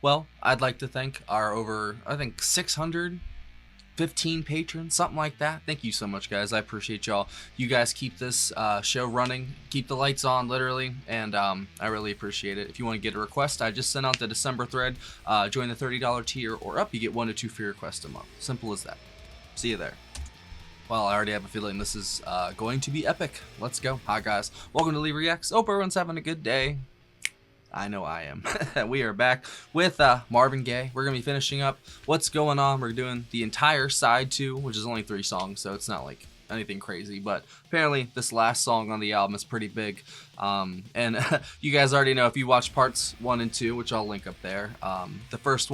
Well, I'd like to thank our over, I think, 615 patrons, something like that. Thank you so much, guys. I appreciate y'all. You guys keep this show running, keep the lights on, literally, and I really appreciate it. If you want to get a request, I just sent out the December thread. Join the $30 tier or up, you get 1 to 2 free requests a month. Simple as that. See you there. Well, I already have a feeling this is going to be epic. Let's go. Hi, guys. Welcome to Lee Reacts. Hope everyone's having a good day. I know I am. We are back with Marvin Gaye. We're going to be finishing up What's Going On. We're doing the entire side 2, which is only 3 songs, so it's not like anything crazy. But apparently this last song on the album is pretty big. And you guys already know if you watch parts 1 and 2, which I'll link up there. The first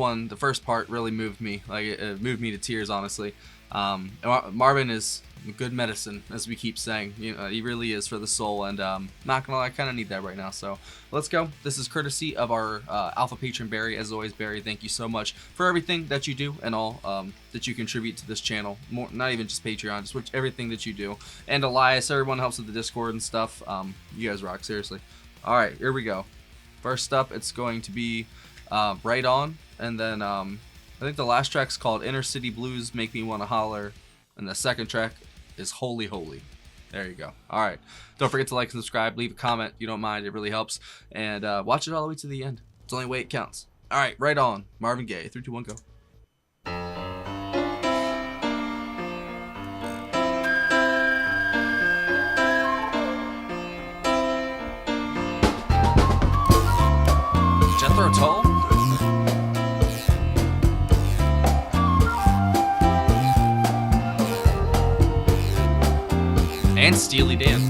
part really moved me. Like it moved me to tears, honestly. Marvin is good medicine, as we keep saying. You know, he really is for the soul, and not gonna lie, I kind of need that right now. So let's go. This is courtesy of our alpha patron Barry. As always, Barry, thank you so much for everything that you do and all that you contribute to this channel. More, not even just Patreon, just everything that you do. And Elias, everyone helps with the Discord and stuff. You guys rock, seriously. All right, here we go. First up, it's going to be Right On, and then I think the last track's called Inner City Blues Make Me Wanna Holler, and the second track is Holy Holy. There you go. All right. Don't forget to like and subscribe. Leave a comment if you don't mind. It really helps. And watch it all the way to the end. It's the only way it counts. All right. Right On. Marvin Gaye. 3, 2, 1, go. Jethro Tull? And Steely Dan.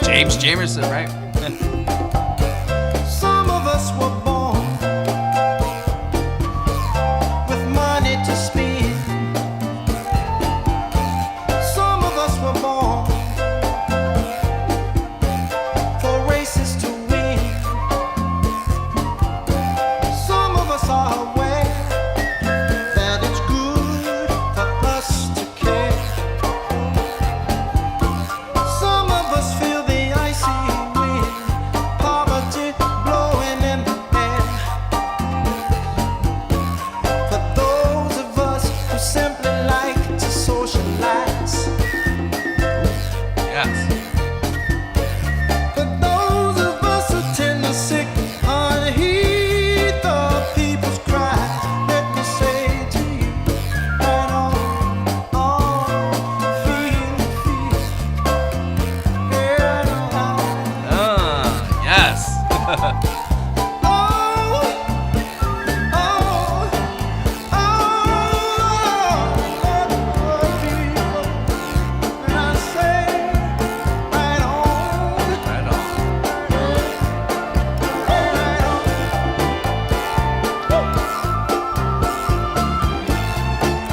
James Jamerson, right? Some of us were born with money to spend. Some of us were born for races to win. Some of us are aware that it's good for us to care. Some of us feel the poverty blowing in the air. For those of us who simply like to socialize. Yes. For those of us who tend to sick unheed the people's cries, let me say to you, right on, feel, right on. Yes.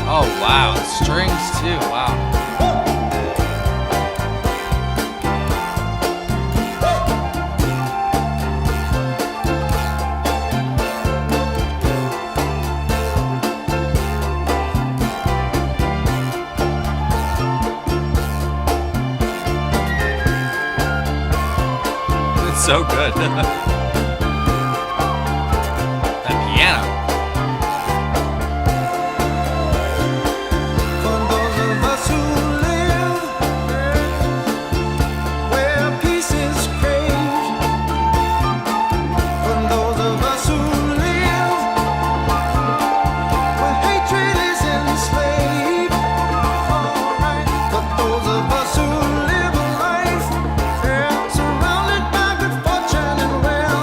Oh wow, strings too. Wow. It's so good. That piano. For those of us who live where peace is craved, for those of us who live where hatred is enslaved, alright. For those of us who live a life surrounded by good fortune and wealth.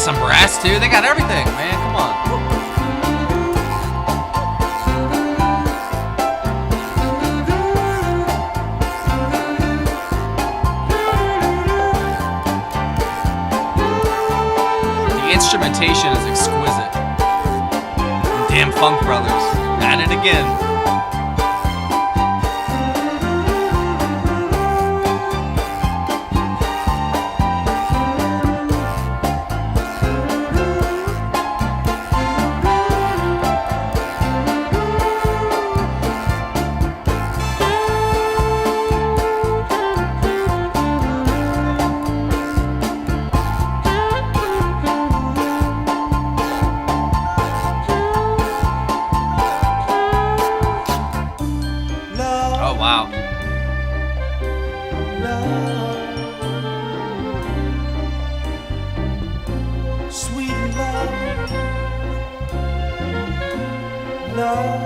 some brass too. They got everything, man. Come on. The instrumentation is exquisite. Damn Funk Brothers at it again. Wow. Love, sweet love, love,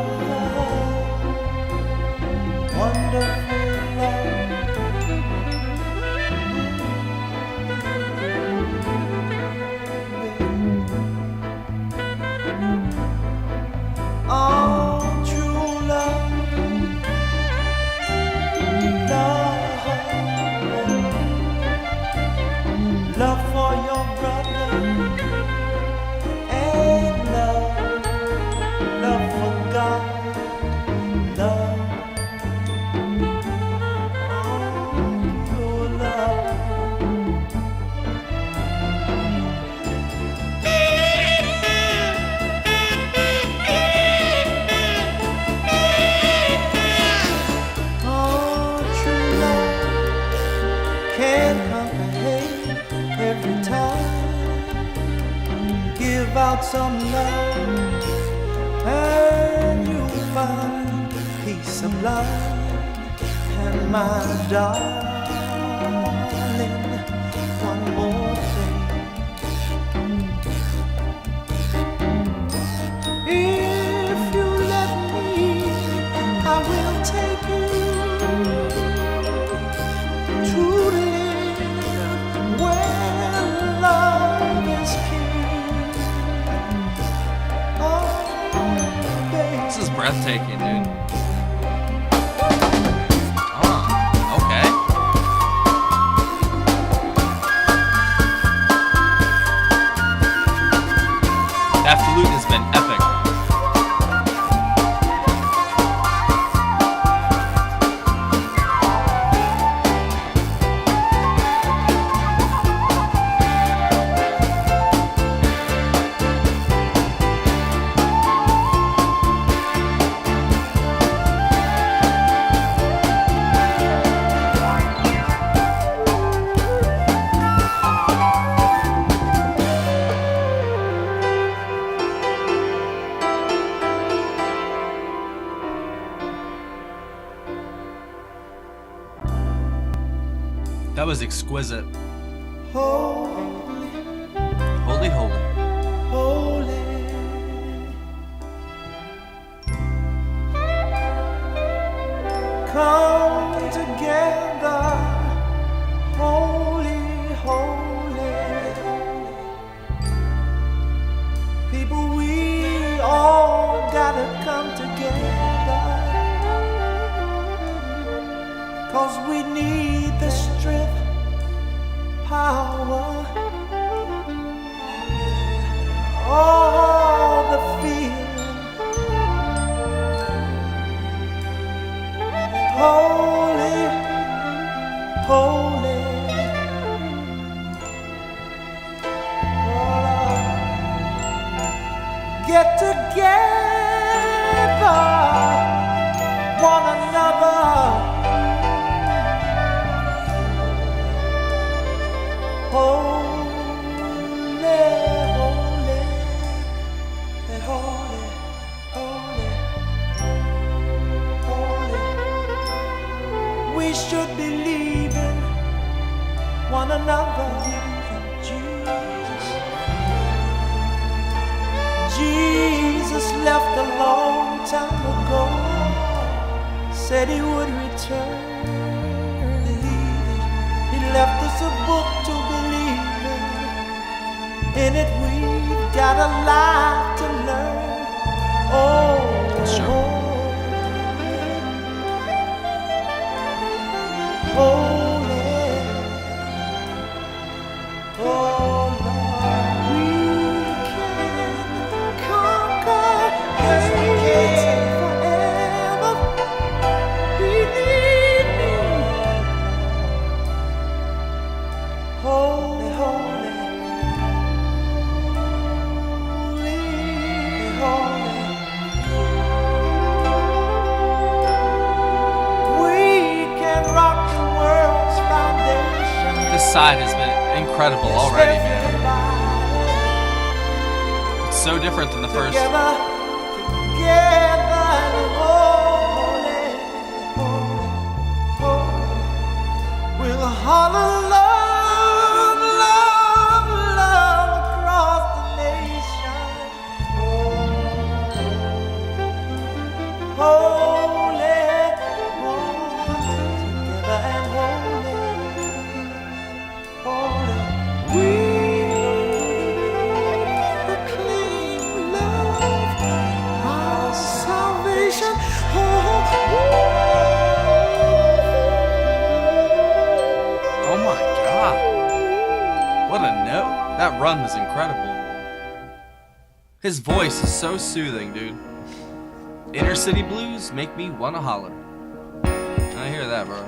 wonderful love. Oh, true love. Love for your brother and love for God, love, oh, your love. Oh, true love can't comprehend every time. Give out some love and you'll find peace of life. And my darling, one more thing. If you let me, I will take you to live where love is king. Oh, baby. This is breathtaking, dude. Okay. That flute has been epic. That was exquisite. Holy, Holy, holy. holy. Come together, holy, holy. People, we all gotta come together, 'cause we need the strength, power, all the feeling. Holy, holy. Get together, one another. Holy, holy, holy, holy, holy. We should believe in one another. Jesus left a long time ago, said he would return. He left us a book to believe in In it we've got a lot to learn. Oh, Sure. holy, oh Lord, we can conquer hate forever. Believe me, holy, holy, holy. We can rock the world's foundation. This side has been incredible already, man. It's so different than the first. Together, together, and holy, holy, holy. We'll holler love, love, love across the nation. Holy, holy, together and holy, holy. We proclaim love, our salvation. Oh my god. What a note. That run was incredible. His voice is so soothing, dude. Inner city blues make me wanna holler. I hear that, bro.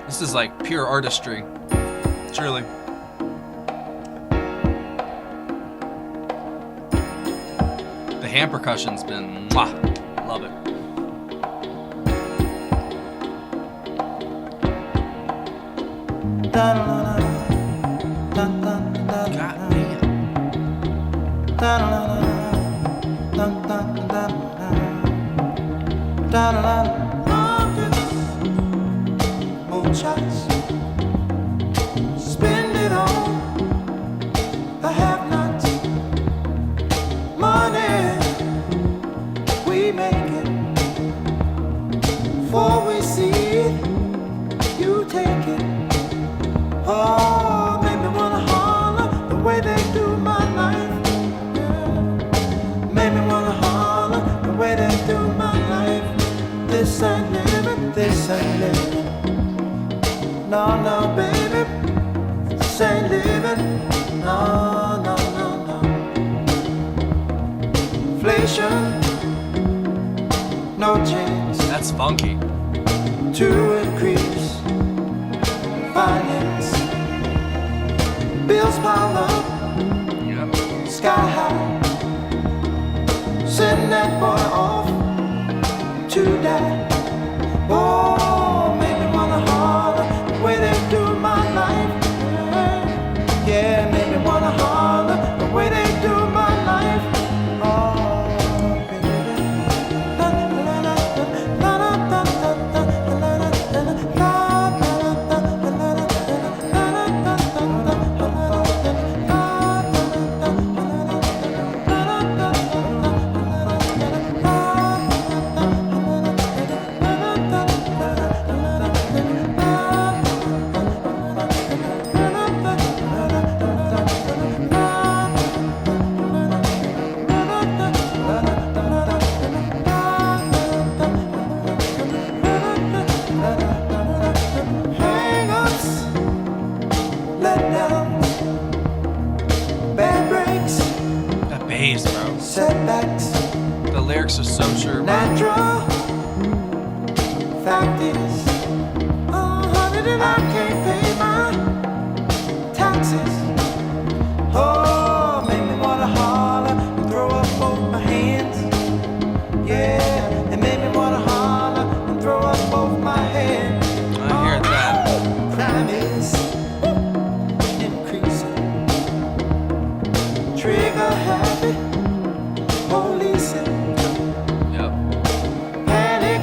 This is like pure artistry. Truly. The hand percussion's been mwah. Love it. God Moonshots, spend it on the have-nots. Money, we make it. Before we see it, you take it. Oh, make me wanna holler the way they do my life. Yeah. Make me wanna holler the way they do my life. This ain't living, this ain't living. No, no, baby, this ain't living. No, no, no, no. Inflation, no chance That's funky. to increase finance. Bills pile up, Yep. sky high. Send that boy off to die. Oh, make me wanna holler the way they do my life. Yeah, make me wanna holler the way they do my life. Oh, baby. La, la, la, la, la, la, la, la, la, la, la, la, hang-ups, letdowns, bad breaks, That bass, bro. setbacks, The lyrics are so sure, bro. natural. Fact is, honey, that I can't pay my taxes. Oh, make me wanna holler and throw up both my hands. Yeah, it made me wanna holler and throw up both my hands. I hear that. Crime is increasing. Trigger happy, policing. Yep. Panic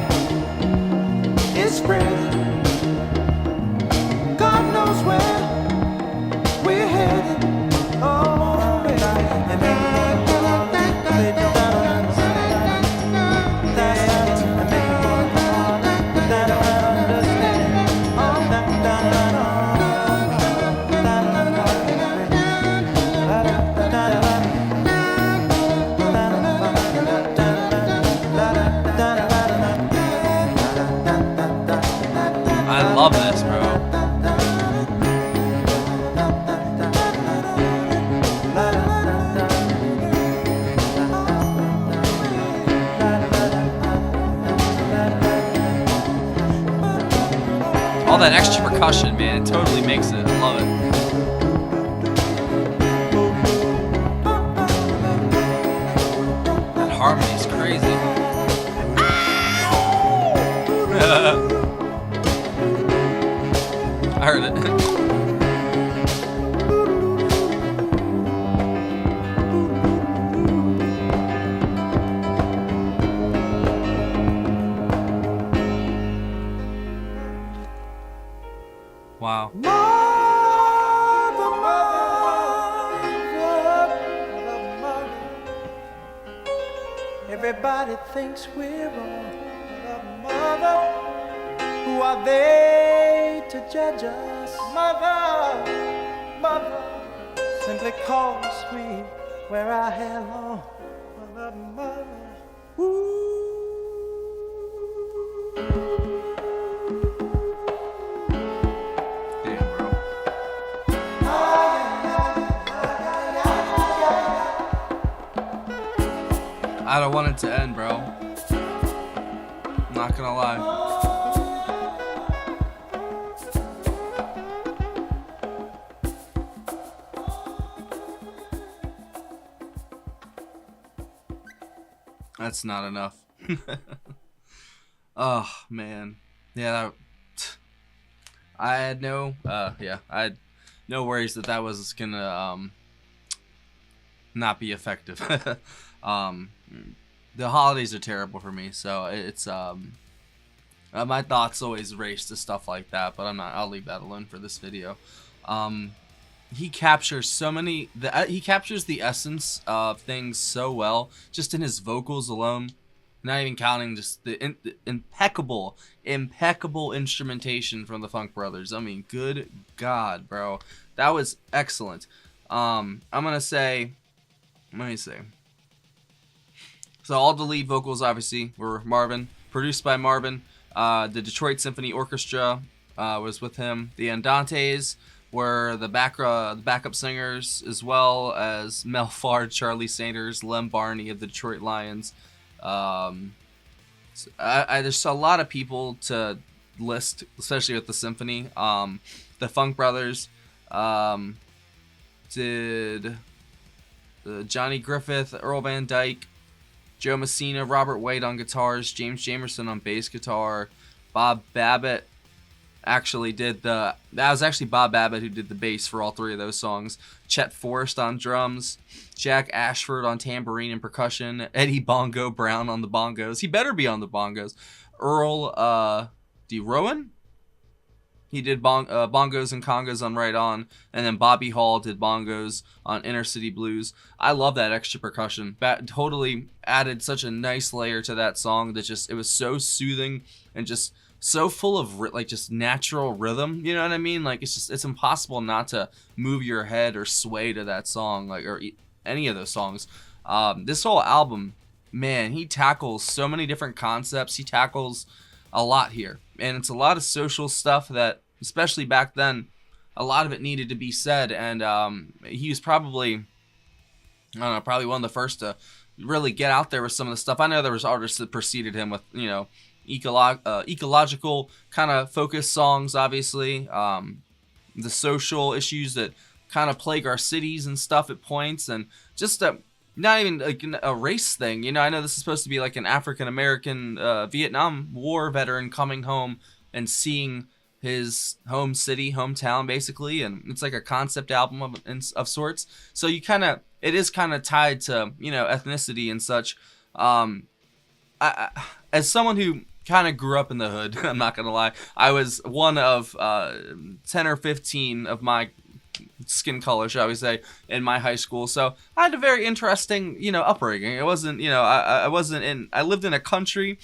is spreading. God knows where we're love this, bro. All that extra percussion, man, it totally makes it. I love it. That harmony's crazy. I heard it. Wow. Everybody thinks we're wrong. Mother, who are they to judge us? Mother, mother, simply cause we wear our hair long. Mother, mother, ooh. I don't want it to end, bro. I'm not gonna lie. That's not enough. Oh, man. Yeah, I had no worries that was gonna not be effective. The holidays are terrible for me, so it's my thoughts always race to stuff like that, but I'll leave that alone for this video. He captures he captures the essence of things so well, just in his vocals alone, not even counting just the impeccable instrumentation from the Funk Brothers. I mean, good God, bro, that was excellent. I'm gonna say, let me see. So all the lead vocals obviously were Marvin, produced by Marvin. The Detroit Symphony Orchestra was with him. The Andantes were the backup singers, as well as Mel Fard, Charlie Sanders, Lem Barney of the Detroit Lions. There's a lot of people to list, especially with the symphony. The Funk Brothers did Johnny Griffith, Earl Van Dyke, Joe Messina, Robert White on guitars, James Jamerson on bass guitar, Bob Babbitt actually did that was actually Bob Babbitt who did the bass for all three of those songs. Chet Forrest on drums, Jack Ashford on tambourine and percussion, Eddie Bongo Brown on the bongos. He better be on the bongos. Earl D. Rowan? He did bongos and congas on Right On, and then Bobby Hall did bongos on Inner City Blues. I love that extra percussion. That totally added such a nice layer to that song that it was so soothing and just so full of just natural rhythm. You know what I mean? Like it's impossible not to move your head or sway to that song, or any of those songs. This whole album, man, he tackles so many different concepts. He tackles a lot here, and it's a lot of social stuff that, especially back then, a lot of it needed to be said. And he was probably one of the first to really get out there with some of the stuff. I know there was artists that preceded him with ecological kind of focused songs, obviously, the social issues that kind of plague our cities and stuff at points, and just not even like a race thing. I know this is supposed to be like an African American Vietnam War veteran coming home and seeing his hometown, basically, and it's like a concept album of sorts. So it is kind of tied to ethnicity and such. As someone who kind of grew up in the hood, I'm not gonna lie, I was one of 10 or 15 of my skin color, shall we say, in my high school. So I had a very interesting, upbringing. It wasn't, I lived in a country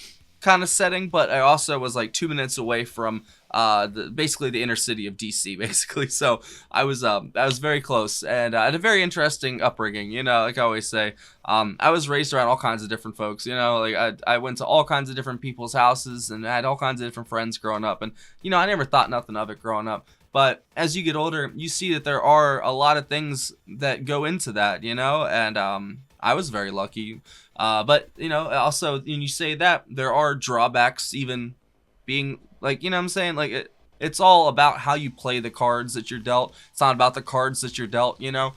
kind of setting, but I also was like 2 minutes away from basically the inner city of DC, basically. So I was very close, and I had a very interesting upbringing. You know, like I always say, I was raised around all kinds of different folks. You know, like I went to all kinds of different people's houses, and I had all kinds of different friends growing up, and you know, I never thought nothing of it growing up. But as you get older, you see that there are a lot of things that go into that, you know, and I was very lucky. But, you know, also, when you say that, there are drawbacks even being, like, you know what I'm saying? Like, it's all about how you play the cards that you're dealt. It's not about the cards that you're dealt, you know?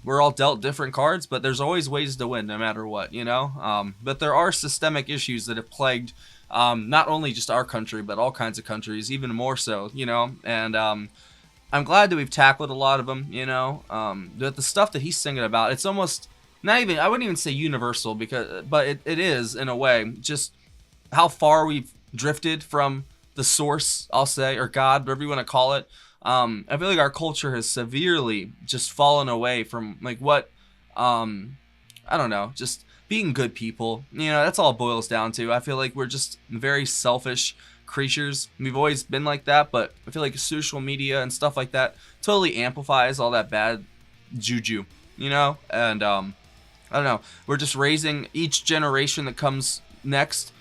We're all dealt different cards, but there's always ways to win no matter what, you know? But there are systemic issues that have plagued not only just our country, but all kinds of countries, even more so, you know? And I'm glad that we've tackled a lot of them, you know? But the stuff that he's singing about, it's almost not even, I wouldn't even say universal, but it is in a way, just how far we've drifted from the source, I'll say, or God, whatever you want to call it. I feel like our culture has severely just fallen away from like what, I don't know, just being good people. You know, that's all it boils down to. I feel like we're just very selfish creatures. We've always been like that, but I feel like social media and stuff like that totally amplifies all that bad juju, you know? And I don't know, we're just raising each generation that comes next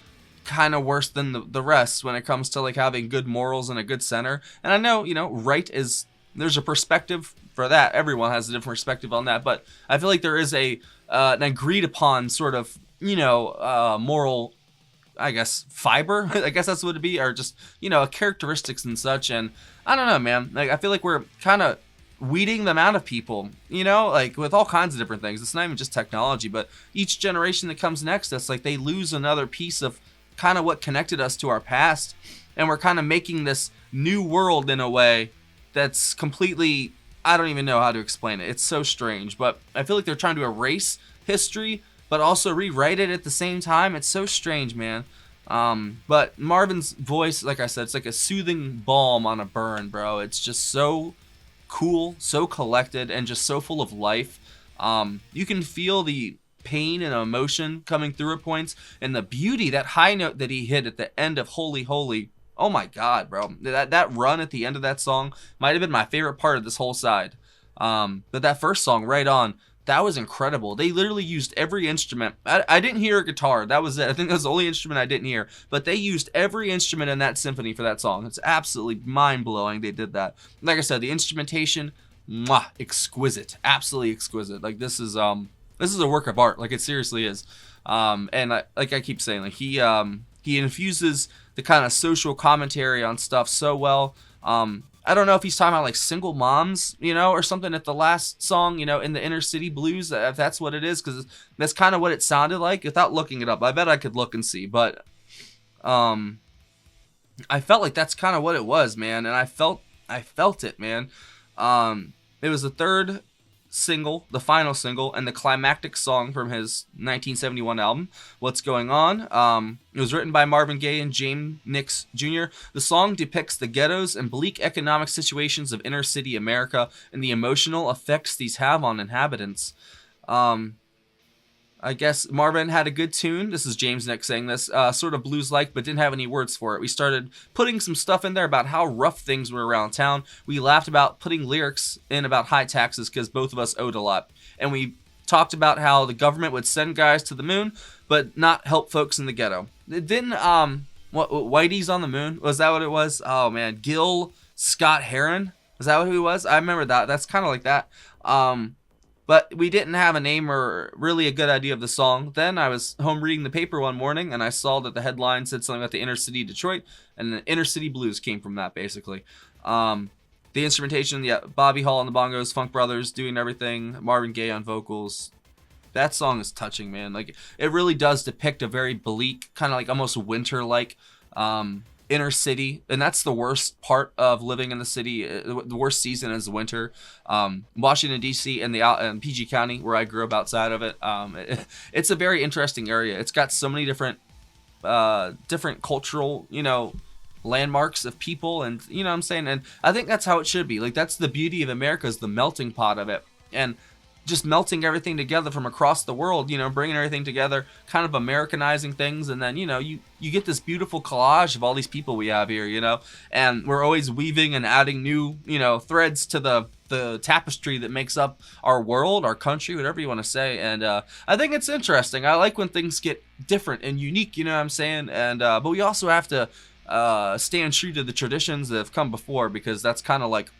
kind of worse than the rest when it comes to like having good morals and a good center. And I know, you know, right is, there's a perspective for that. Everyone has a different perspective on that, but I feel like there is an agreed upon sort of, you know, moral, I guess, fiber. I guess that's what it'd be, or just, you know, characteristics and such. And I don't know, man. Like, I feel like we're kind of weeding them out of people, you know, like with all kinds of different things. It's not even just technology, but each generation that comes next, it's like they lose another piece of kind of what connected us to our past. And we're kind of making this new world in a way that's completely, I don't even know how to explain it. It's so strange, but I feel like they're trying to erase history, but also rewrite it at the same time. It's so strange, man. But Marvin's voice, like I said, it's like a soothing balm on a burn, bro. It's just so cool, so collected, and just so full of life. You can feel the pain and emotion coming through at points, and the beauty, that high note that he hit at the end of Holy Holy. Oh my God, bro. That run at the end of that song might have been my favorite part of this whole side. But that first song, Right On, that was incredible. They literally used every instrument. I didn't hear a guitar. That was it. I think that was the only instrument I didn't hear. But they used every instrument in that symphony for that song. It's absolutely mind-blowing they did that. Like I said, the instrumentation, mwah, exquisite. Absolutely exquisite. Like, this is a work of art. Like, it seriously is. And like I keep saying, like he infuses the kind of social commentary on stuff so well. I don't know if he's talking about like single moms, you know, or something at the last song, you know, in the Inner City Blues, if that's what it is, because that's kind of what it sounded like without looking it up. I bet I could look and see, but I felt like that's kind of what it was, man, and I felt it, man. It was the third single, the final single, and the climactic song from his 1971 album, What's Going On. It was written by Marvin Gaye and James Nix Jr. The song depicts the ghettos and bleak economic situations of inner city America and the emotional effects these have on inhabitants. I guess Marvin had a good tune. This is James Nix saying this, sort of blues-like, but didn't have any words for it. We started putting some stuff in there about how rough things were around town. We laughed about putting lyrics in about high taxes because both of us owed a lot. And we talked about how the government would send guys to the moon, but not help folks in the ghetto. It didn't, what Whitey's on the Moon? Was that what it was? Oh, man. Gil Scott Heron? Was that what he was? I remember that. That's kind of like that. But we didn't have a name or really a good idea of the song. Then I was home reading the paper one morning, and I saw that the headline said something about the inner city Detroit, and the inner city blues came from that, basically. The instrumentation, yeah, Bobby Hall on the bongos, Funk Brothers doing everything, Marvin Gaye on vocals. That song is touching, man. Like, it really does depict a very bleak, kind of like almost winter-like inner city, and that's the worst part of living in the city. The worst season is the winter. Washington D.C. and PG County, where I grew up outside of it, it's a very interesting area. It's got so many different cultural, you know, landmarks of people, and you know what I'm saying. And I think that's how it should be. Like, that's the beauty of America, is the melting pot of it. And just melting everything together from across the world, you know, bringing everything together, kind of Americanizing things. And then, you know, you get this beautiful collage of all these people we have here, you know, and we're always weaving and adding new, you know, threads to the tapestry that makes up our world, our country, whatever you want to say. And I think it's interesting. I like when things get different and unique, you know what I'm saying? And but we also have to stand true to the traditions that have come before, because that's kind of like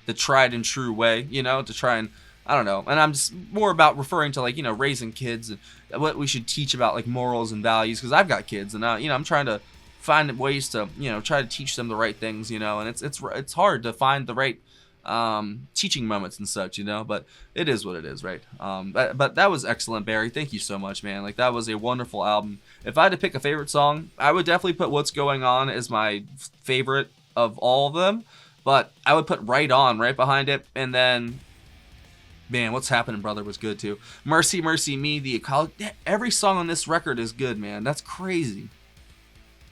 the tried and true way, you know, to try and, I don't know. And I'm just more about referring to, like, you know, raising kids and what we should teach about, like, morals and values, because I've got kids, and you know, I'm trying to find ways to, you know, try to teach them the right things, you know. And it's hard to find the right teaching moments and such, you know, but it is what it is, right? But that was excellent, Barry. Thank you so much, man. Like, that was a wonderful album. If I had to pick a favorite song, I would definitely put What's Going On as my favorite of all of them, but I would put Right On right behind it. And then, man, What's Happening, Brother was good too. Mercy, Mercy Me, The Ecology. Every song on this record is good, man. That's crazy.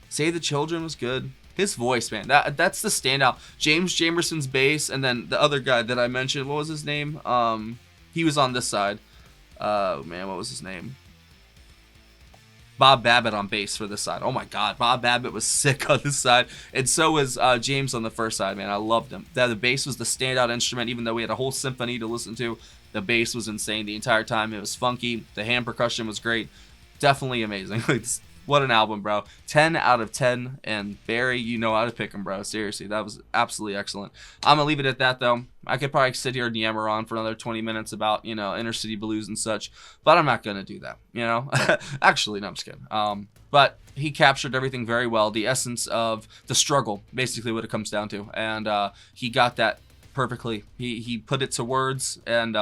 Save the Children was good. His voice, man, that's the standout. James Jamerson's bass, and then the other guy that I mentioned, what was his name? He was on this side. Man, what was his name? Bob Babbitt on bass for this side. Oh my God, Bob Babbitt was sick on this side, and so was James on the first side. Man, I loved him. The bass was the standout instrument, even though we had a whole symphony to listen to. The bass was insane the entire time. It was funky. The hand percussion was great. Definitely amazing. What an album, bro. 10 out of 10. And Barry, you know how to pick him, bro. Seriously, that was absolutely excellent. I'm going to leave it at that, though. I could probably sit here and yammer on for another 20 minutes about, you know, inner city blues and such, but I'm not going to do that, you know. Actually, no, I'm just kidding. But he captured everything very well. The essence of the struggle, basically what it comes down to. And he got that perfectly. He put it to words, and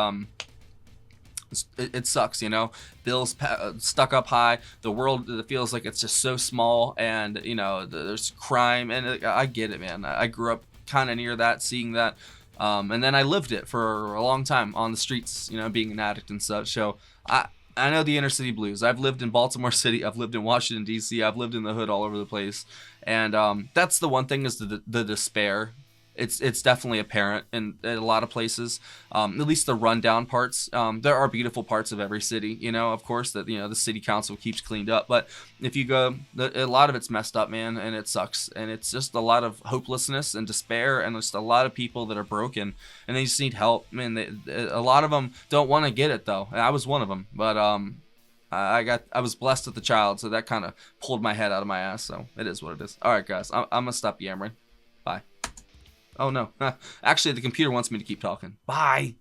it sucks, you know. Bill's stuck up high. The world feels like it's just so small, and, you know, there's crime, and I get it, man. I grew up kind of near that, seeing that, and then I lived it for a long time on the streets, you know, being an addict and such. So I know the inner city blues. I've lived in Baltimore City. I've lived in Washington, D.C. I've lived in the hood all over the place, and that's the one thing, is the despair. It's definitely apparent in a lot of places, at least the rundown parts. There are beautiful parts of every city, you know, of course, that, you know, the city council keeps cleaned up. But if you go, a lot of it's messed up, man, and it sucks. And it's just a lot of hopelessness and despair, and just a lot of people that are broken, and they just need help. I mean, a lot of them don't want to get it, though. And I was one of them, but I was blessed with a child, so that kind of pulled my head out of my ass. So it is what it is. All right, guys, I'm gonna stop yammering. Bye. Oh no. Actually, the computer wants me to keep talking. Bye.